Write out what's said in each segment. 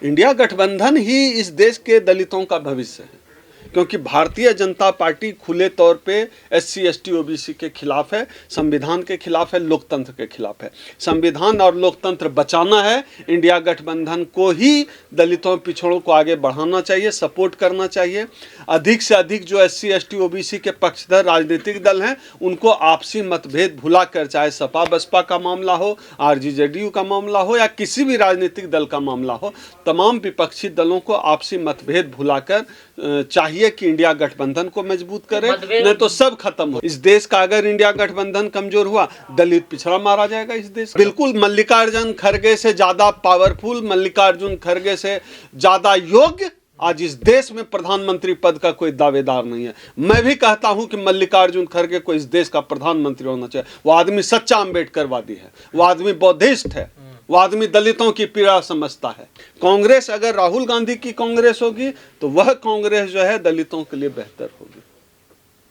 India गठबंधन ही इस देश के दलितों का भविष्य है, क्योंकि भारतीय जनता पार्टी खुले तौर पे SC ST OBC के खिलाफ है, संविधान के खिलाफ है, लोकतंत्र के खिलाफ है। संविधान और लोकतंत्र बचाना है, इंडिया गठबंधन को ही दलितों पिछड़ों को आगे बढ़ाना चाहिए, सपोर्ट करना चाहिए। अधिक से अधिक जो SC ST OBC के पक्षधर राजनीतिक दल हैं उनको आपसी मतभेद भुलाकर, चाहे सपा बसपा का मामला हो, RG JDU का मामला हो या किसी भी राजनीतिक दल का मामला हो, तमाम विपक्षी दलों को आपसी मतभेद भुलाकर चाहिए कि इंडिया गठबंधन को मजबूत करे, नहीं तो सब खत्म हो। इस देश का अगर इंडिया गठबंधन कमजोर हुआ, दलित पिछड़ा मारा जाएगा इस देश। बिल्कुल मल्लिकार्जुन खड़गे से ज्यादा पावरफुल, मल्लिकार्जुन खड़गे से ज्यादा योग्य आज इस देश में प्रधानमंत्री पद का कोई दावेदार नहीं है। मैं भी कहता हूं कि मल्लिकार्जुन खड़गे को इस देश का प्रधानमंत्री होना चाहिए। वो आदमी सच्चा अम्बेडकरवादी है, वो आदमी बौद्धिस्ट है, वो आदमी दलितों की पीड़ा समझता है। कांग्रेस अगर राहुल गांधी की कांग्रेस होगी तो वह कांग्रेस जो है दलितों के लिए बेहतर होगी,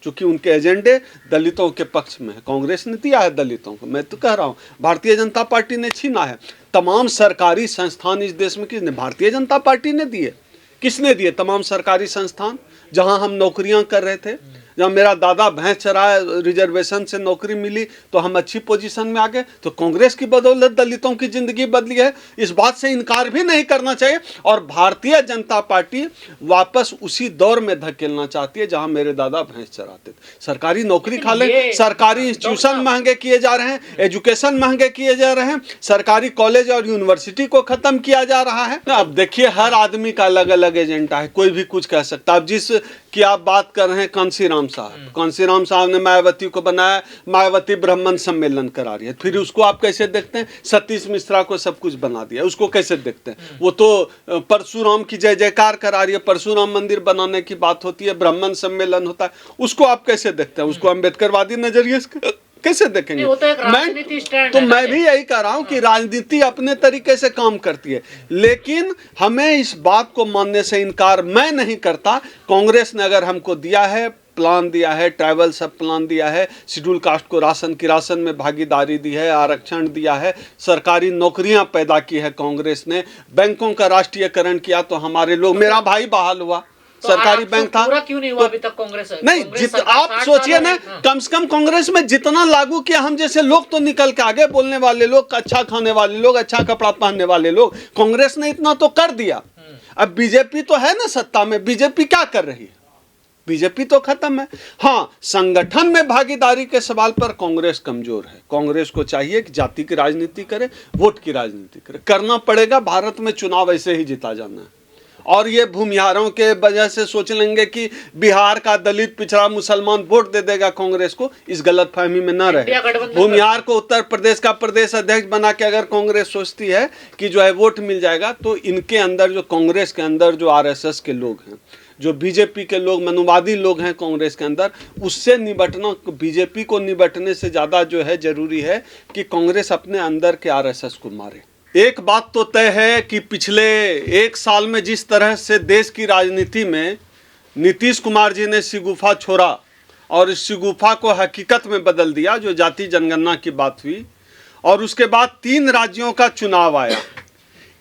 क्योंकि उनके एजेंडे दलितों के पक्ष में है। कांग्रेस ने दिया है दलितों को, मैं तो कह रहा हूं भारतीय जनता पार्टी ने छीना है। तमाम सरकारी संस्थान इस देश में किसने? भारतीय जनता पार्टी ने दिए। किसने दिए? तमाम सरकारी संस्थान जहां हम नौकरियां कर रहे थे। जब मेरा दादा भैंस चराया, रिजर्वेशन से नौकरी मिली तो हम अच्छी पोजीशन में आ गए, तो कांग्रेस की बदौलत दलितों की जिंदगी बदली है। इस बात से इनकार भी नहीं करना चाहिए। और भारतीय जनता पार्टी वापस उसी दौर में धकेलना चाहती है जहां मेरे दादा भैंस चराते थे। सरकारी नौकरी खा ले, सरकारी इंस्टीट्यूशन महंगे किए जा रहे हैं, एजुकेशन महंगे किए जा रहे हैं, सरकारी कॉलेज और यूनिवर्सिटी को खत्म किया जा रहा है। अब देखिए, हर आदमी का अलग अलग एजेंडा है, कोई भी कुछ कह सकता है। अब जिस की आप बात कर रहे हैं कांसीराम साहब, कांसीराम साहब ने मायावती को बनाया, मायावती ब्राह्मण सम्मेलन करा रही है, फिर उसको आप कैसे देखते हैं? सतीश मिश्रा को सब कुछ बना दिया, उसको कैसे देखते हैं? वो तो परशुराम की जय जयकार करा रही है, परशुराम मंदिर बनाने की बात होती है, ब्राह्मण सम्मेलन होता है, उसको आप कैसे देखते हैं? उसको अम्बेडकरवादी नजरिए से कैसे देखेंगे? मैं भी यही कह रहा हूं कि राजनीति अपने तरीके से काम करती है, लेकिन हमें इस बात को मानने से इनकार मैं नहीं करता। कांग्रेस ने अगर हमको दिया है, प्लान दिया है, ट्राइबल सब प्लान दिया है, शेड्यूल कास्ट को राशन में भागीदारी दी है, आरक्षण दिया है, सरकारी नौकरियां पैदा की है कांग्रेस ने, बैंकों का राष्ट्रीयकरण किया तो हमारे लोग, मेरा भाई बहाल हुआ, तो सरकारी बैंक था। पूरा क्यों नहीं हुआ अभी तक कांग्रेस? नहीं, आप सोचिए ना, कम से कम कांग्रेस में जितना लागू किया, हम जैसे लोग तो निकल के आगे, बोलने वाले लोग, अच्छा खाने वाले लोग, अच्छा कपड़ा पहनने वाले लोग, कांग्रेस ने इतना तो कर दिया। अब बीजेपी तो है ना सत्ता में, बीजेपी क्या कर रही है? बीजेपी तो खत्म है। हाँ, संगठन में भागीदारी के सवाल पर कांग्रेस कमजोर है। कांग्रेस को चाहिए कि जाति की राजनीति करे, वोट की राजनीति करे, करना पड़ेगा। भारत में चुनाव ऐसे ही जीता जाना है। और ये भूमिहारों के वजह से सोच लेंगे कि बिहार का दलित पिछड़ा मुसलमान वोट दे देगा कांग्रेस को, इस गलतफहमी में न रहे। भूमिहार को उत्तर प्रदेश का प्रदेश अध्यक्ष बना के अगर कांग्रेस सोचती है कि जो है वोट मिल जाएगा, तो इनके अंदर, जो कांग्रेस के अंदर जो RSS के लोग हैं, जो बीजेपी के लोग, मनुवादी लोग हैं कांग्रेस के अंदर, उससे निपटना, बीजेपी को निपटने से ज़्यादा जो है जरूरी है कि कांग्रेस अपने अंदर के RSS को मारे। एक बात तो तय है कि पिछले 1 साल में जिस तरह से देश की राजनीति में नीतीश कुमार जी ने शिगुफा छोड़ा और इस शिगुफा को हकीकत में बदल दिया, जो जाति जनगणना की बात हुई, और उसके बाद 3 राज्यों का चुनाव आया,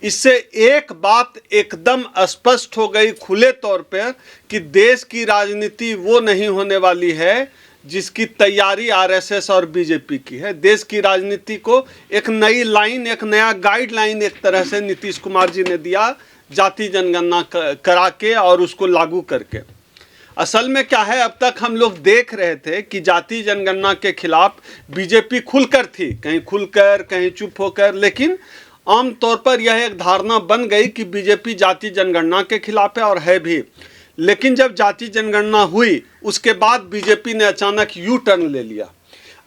इससे एक बात एकदम स्पष्ट हो गई खुले तौर पर कि देश की राजनीति वो नहीं होने वाली है जिसकी तैयारी RSS और बीजेपी की है। देश की राजनीति को एक नई लाइन, एक नया गाइडलाइन एक तरह से नीतीश कुमार जी ने दिया, जाति जनगणना करा के और उसको लागू करके। असल में क्या है, अब तक हम लोग देख रहे थे कि जाति जनगणना के खिलाफ बीजेपी खुलकर थी, कहीं खुलकर कहीं चुप होकर, लेकिन आमतौर पर यह एक धारणा बन गई कि बीजेपी जाति जनगणना के खिलाफ है, और है भी। लेकिन जब जाति जनगणना हुई उसके बाद बीजेपी ने अचानक यू टर्न ले लिया।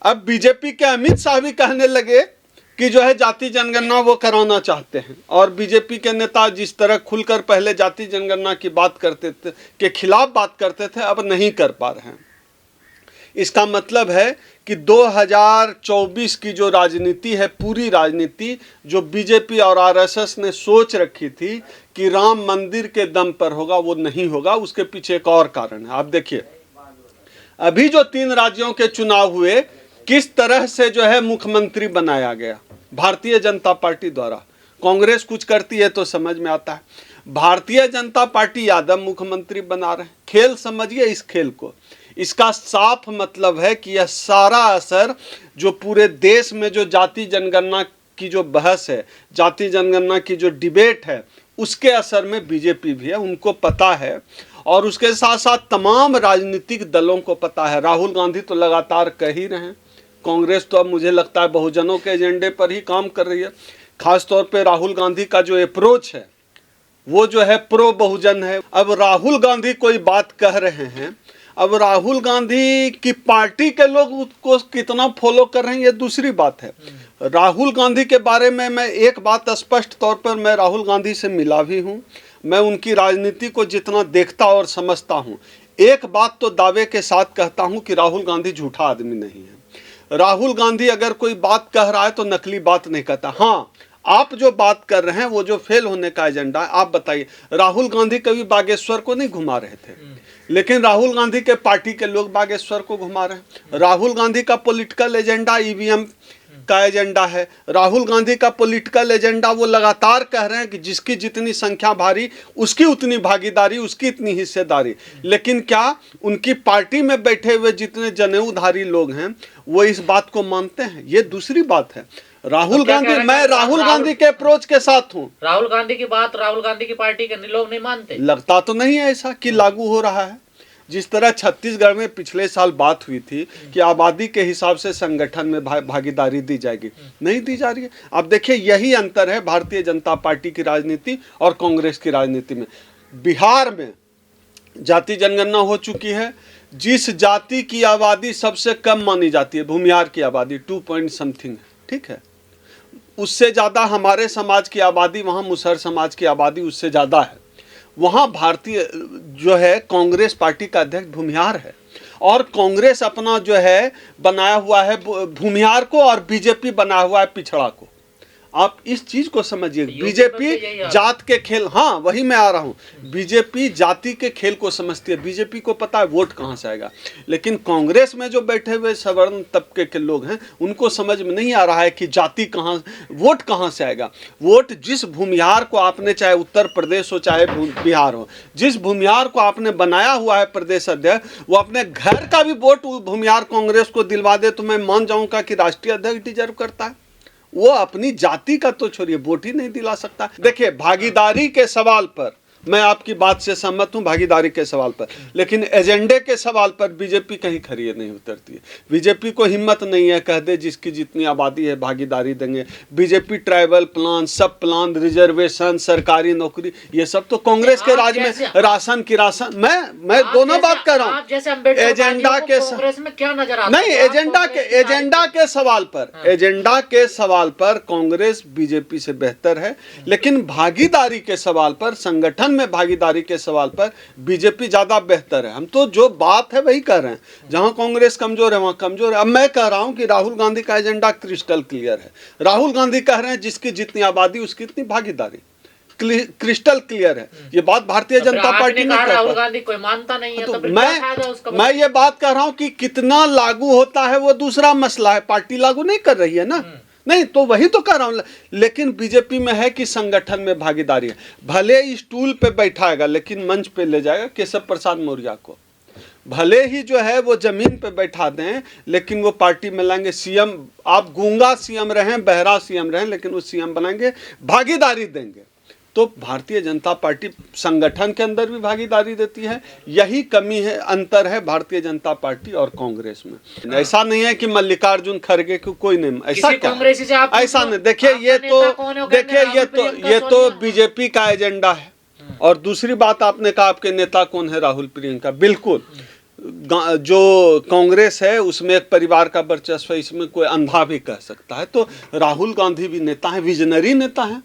अब बीजेपी के अमित शाह भी कहने लगे कि जो है जाति जनगणना वो कराना चाहते हैं, और बीजेपी के नेता जिस तरह खुलकर पहले जाति जनगणना की बात करते थे, के खिलाफ बात करते थे, अब नहीं कर पा रहे हैं। इसका मतलब है कि 2024 की जो राजनीति है, पूरी राजनीति जो बीजेपी और RSS ने सोच रखी थी कि राम मंदिर के दम पर होगा, वो नहीं होगा। उसके पीछे एक और कारण है। आप देखिए, अभी जो 3 राज्यों के चुनाव हुए, किस तरह से जो है मुख्यमंत्री बनाया गया भारतीय जनता पार्टी द्वारा। कांग्रेस कुछ करती है तो समझ में आता है। भारतीय जनता पार्टी यादव मुख्यमंत्री बना रहे हैं। खेल समझिए इस खेल को। इसका साफ मतलब है कि यह सारा असर जो पूरे देश में जो जाति जनगणना की जो बहस है, जाति जनगणना की जो डिबेट है, उसके असर में बीजेपी भी है, उनको पता है। और उसके साथ साथ तमाम राजनीतिक दलों को पता है। राहुल गांधी तो लगातार कह ही रहे हैं। कांग्रेस तो अब मुझे लगता है बहुजनों के एजेंडे पर ही काम कर रही है। खासतौर पे राहुल गांधी का जो अप्रोच है वो जो है प्रो बहुजन है। अब राहुल गांधी कोई बात कह रहे हैं, अब राहुल गांधी की पार्टी के लोग उसको कितना फॉलो कर रहे हैं ये दूसरी बात है। राहुल गांधी के बारे में मैं एक बात स्पष्ट तौर पर, मैं राहुल गांधी से मिला भी हूँ, मैं उनकी राजनीति को जितना देखता और समझता हूँ, एक बात तो दावे के साथ कहता हूँ कि राहुल गांधी झूठा आदमी नहीं है। राहुल गांधी अगर कोई बात कह रहा है तो नकली बात नहीं कहता। हाँ, आप जो बात कर रहे हैं वो जो फेल होने का एजेंडा है, आप बताइए। राहुल गांधी कभी बागेश्वर को नहीं घुमा रहे थे, लेकिन राहुल गांधी के पार्टी के लोग बागेश्वर को घुमा रहे हैं। राहुल गांधी का पॉलिटिकल एजेंडा ईवीएम का एजेंडा है। राहुल गांधी का पॉलिटिकल एजेंडा वो लगातार कह रहे हैं कि जिसकी जितनी संख्या भारी उसकी उतनी भागीदारी, उसकी इतनी हिस्सेदारी। लेकिन क्या उनकी पार्टी में बैठे हुए जितने जनेऊधारी लोग हैं वो इस बात को मानते हैं? ये दूसरी बात है। राहुल गांधी, मैं राहुल गांधी के अप्रोच के साथ हूँ। राहुल गांधी की बात राहुल गांधी की पार्टी के लोग नहीं मानते। लगता तो नहीं है ऐसा कि लागू हो रहा है। जिस तरह छत्तीसगढ़ में पिछले साल बात हुई थी कि आबादी के हिसाब से संगठन में भागीदारी दी जाएगी, नहीं दी जा रही है। अब देखिए यही अंतर है भारतीय जनता पार्टी की राजनीति और कांग्रेस की राजनीति में। बिहार में जाति जनगणना हो चुकी है। जिस जाति की आबादी सबसे कम मानी जाती है, भूमिहार की आबादी 2 पॉइंट समथिंग है, ठीक है, उससे ज़्यादा हमारे समाज की आबादी, वहाँ मुसहर समाज की आबादी उससे ज़्यादा है। वहाँ भारतीय जो है कांग्रेस पार्टी का अध्यक्ष भूमिहार है और कांग्रेस अपना जो है बनाया हुआ है भूमिहार को और बीजेपी बनाया हुआ है पिछड़ा को। आप इस चीज को समझिए। बीजेपी जात के खेल, हाँ वही मैं आ रहा हूँ, बीजेपी जाति के खेल को समझती है। बीजेपी को पता है वोट कहाँ से आएगा, लेकिन कांग्रेस में जो बैठे हुए सवर्ण तबके के लोग हैं उनको समझ में नहीं आ रहा है कि जाति कहाँ, वोट कहाँ से आएगा। वोट जिस भूमिहार को आपने, चाहे उत्तर प्रदेश हो चाहे बिहार हो, जिस भूमिहार को आपने बनाया हुआ है प्रदेश अध्यक्ष, वो अपने घर का भी वोट भूमिहार कांग्रेस को दिलवा दे तो मैं मान जाऊंगा कि राष्ट्रीय अध्यक्ष डिजर्व करता है। वो अपनी जाति का तो छोड़िए, वोट ही नहीं दिला सकता। देखिए भागीदारी के सवाल पर मैं आपकी बात से सहमत हूं, भागीदारी के सवाल पर, लेकिन एजेंडे के सवाल पर बीजेपी कहीं खरी नहीं उतरती है। बीजेपी को हिम्मत नहीं है कह दे जिसकी जितनी आबादी है भागीदारी देंगे। बीजेपी ट्राइबल प्लान, सब प्लान, रिजर्वेशन, सरकारी नौकरी, ये सब तो कांग्रेस के राज में, राशन की राशन, मैं दोनों बात कर रहा हूँ। एजेंडा के में क्या नजर आता नहीं, एजेंडा के सवाल पर, एजेंडा के सवाल पर कांग्रेस बीजेपी से बेहतर है, लेकिन भागीदारी के सवाल पर, संगठन में भागीदारी के सवाल पर बीजेपी ज्यादा बेहतर है। हम तो जो बात है वही कर रहे हैं। जहां कांग्रेस कमजोर है वहां कमजोर है। अब मैं कह रहा हूं कि राहुल गांधी का एजेंडा क्रिस्टल क्लियर है। राहुल गांधी कह रहे हैं जिसकी जितनी आबादी उसकी इतनी भागीदारी, क्रिस्टल क्लियर है। ये बात भारतीय जनता पार्टी ने राहुल गांधी कोई मानता नहीं है, तो मैं ये बात कर रहा हूं कि कितना लागू होता है वो दूसरा मसला है। पार्टी लागू नहीं कर रही है ना, नहीं तो वही तो कह रहा हूं। लेकिन बीजेपी में है कि संगठन में भागीदारी है। भले स्टूल पे बैठाएगा लेकिन मंच पे ले जाएगा केशव प्रसाद मौर्य को। भले ही जो है वो जमीन पे बैठा दें लेकिन वो पार्टी में लाएंगे। सीएम, आप गूंगा सीएम रहें, बहरा सीएम रहें, लेकिन वो सीएम बनाएंगे, भागीदारी देंगे। तो भारतीय जनता पार्टी संगठन के अंदर भी भागीदारी देती है। यही कमी है, अंतर है भारतीय जनता पार्टी और कांग्रेस में। ऐसा नहीं है कि मल्लिकार्जुन खड़गे को कोई नहीं, ऐसा क्या, ऐसा नहीं। देखिए ये तो बीजेपी का एजेंडा है। और दूसरी बात आपने कहा आपके नेता कौन है, राहुल प्रियंका। बिल्कुल, जो कांग्रेस है उसमें एक परिवार का वर्चस्व है, इसमें कोई अंधा भी कह सकता है। तो राहुल गांधी भी नेता है, विजनरी नेता है।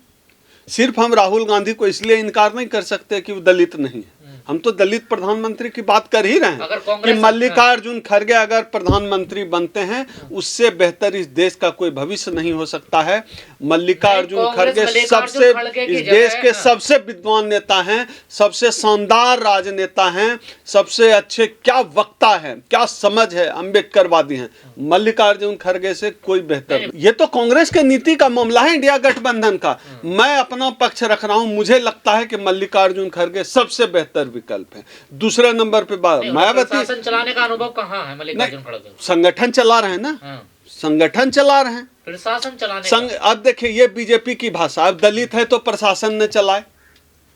सिर्फ हम राहुल गांधी को इसलिए इनकार नहीं कर सकते कि वो दलित नहीं है। हम तो दलित प्रधानमंत्री की बात कर ही रहे हैं अगर कि कांग्रेस मल्लिकार्जुन खड़गे अगर प्रधानमंत्री बनते हैं उससे बेहतर इस देश का कोई भविष्य नहीं हो सकता है। मल्लिकार्जुन खड़गे सबसे इस देश के सबसे विद्वान नेता हैं, सबसे शानदार राजनेता हैं, सबसे अच्छे क्या वक्ता हैं, क्या समझ है, अम्बेडकरवादी हैं। मल्लिकार्जुन खड़गे से कोई बेहतर। ये तो कांग्रेस के नीति का मामला है, इंडिया गठबंधन का। मैं अपना पक्ष रख रहा हूं, मुझे लगता है कि मल्लिकार्जुन खड़गे सबसे बेहतर विकल्प है। दूसरे नंबर पे मायावती। शासन चलाने का अनुभव कहाँ है मल्लिकार्जुन खड़गे? संगठन चला रहे हैं ना, संगठन चला रहे हैं, फिर शासन चलाने अब देखिए ये बीजेपी की भाषा, अब दलित है तो प्रशासन ने चलाए।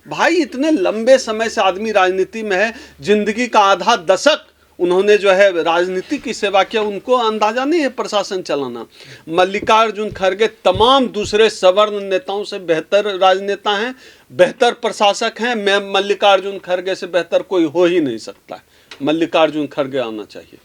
भाई इतने लंबे समय से आदमी राजनीति में है, जिंदगी का आधा दशक उन्होंने जो है राजनीति की सेवा किया, उनको अंदाजा नहीं है प्रशासन चलाना। मल्लिकार्जुन खड़गे तमाम दूसरे सवर्ण नेताओं से बेहतर राजनेता हैं, बेहतर प्रशासक हैं। मैं मल्लिकार्जुन खड़गे से बेहतर कोई हो ही नहीं सकता है। मल्लिकार्जुन खड़गे आना चाहिए।